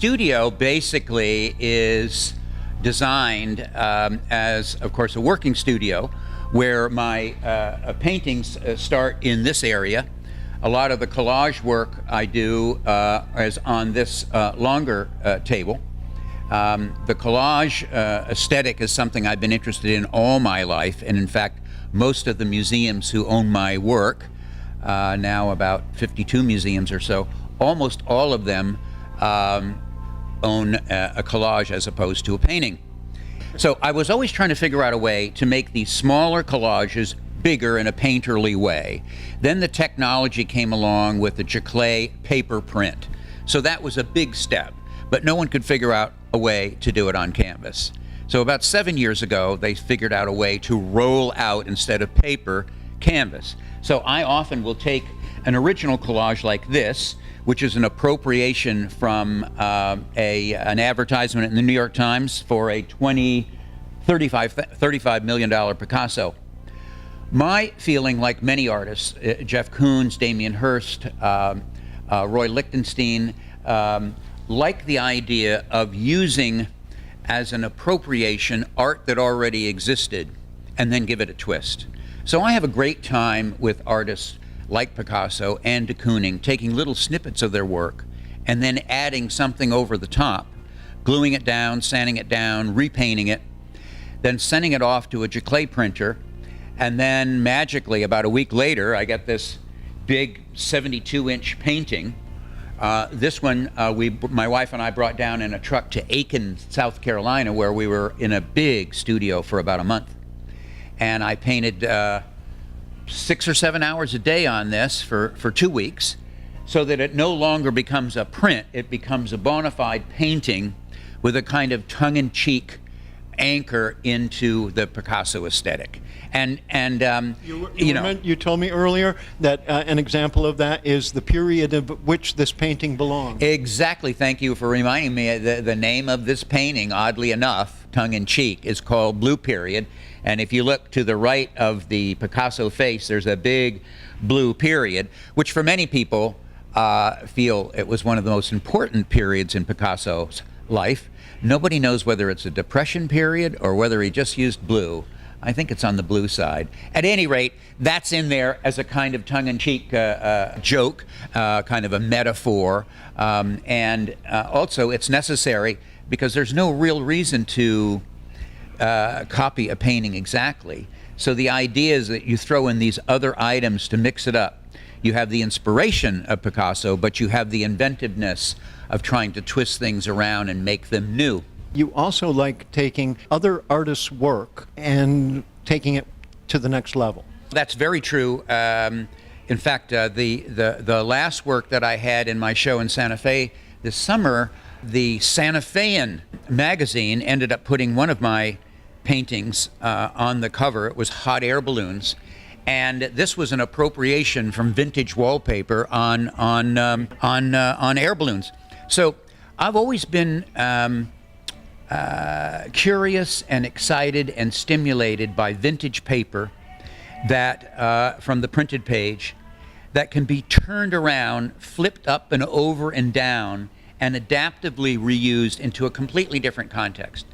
studio basically is designed as, of course, a working studio where my paintings start in this area. A lot of the collage work I do is on this longer table. The collage aesthetic is something I've been interested in all my life, and in fact, most of the museums who own my work, now about 52 museums or so, almost all of them own a collage as opposed to a painting. So I was always trying to figure out a way to make these smaller collages bigger in a painterly way. Then the technology came along with the giclée paper print. So that was a big step, but no one could figure out a way to do it on canvas. So about 7 years ago, they figured out a way to roll out, instead of paper, canvas. So I often will take an original collage like this, which is an appropriation from an advertisement in the New York Times for a $35 million Picasso. My feeling, like many artists, Jeff Koons, Damien Hirst, Roy Lichtenstein, like the idea of using as an appropriation art that already existed and then give it a twist. So I have a great time with artists like Picasso and de Kooning, taking little snippets of their work and then adding something over the top, gluing it down, sanding it down, repainting it, then sending it off to a giclée printer, and then magically, about a week later, I get this big 72-inch painting. This one, my wife and I brought down in a truck to Aiken, South Carolina, where we were in a big studio for about a month. And I painted 6 or 7 hours a day on this for 2 weeks, so that it no longer becomes a print, it becomes a bona fide painting with a kind of tongue-in-cheek anchor into the Picasso aesthetic. And you told me earlier that an example of that is the period of which this painting belongs. Exactly. Thank you for reminding me. The name of this painting, oddly enough, tongue-in-cheek, is called Blue Period. And if you look to the right of the Picasso face, there's a big blue period, which for many people feel it was one of the most important periods in Picasso's life. Nobody knows whether it's a Depression period or whether he just used blue. I think it's on the blue side. At any rate, that's in there as a kind of tongue-in-cheek joke, kind of a metaphor. And also, it's necessary because there's no real reason to copy a painting exactly. So the idea is that you throw in these other items to mix it up. You have the inspiration of Picasso, but you have the inventiveness of trying to twist things around and make them new. You also like taking other artists' work and taking it to the next level. That's very true. In fact, the last work that I had in my show in Santa Fe this summer, the Santa Fean magazine ended up putting one of my paintings on the cover. It was hot air balloons, and this was an appropriation from vintage wallpaper on air balloons. So I've always been curious and excited and stimulated by vintage paper that from the printed page that can be turned around, flipped up and over and down, and adaptively reused into a completely different context.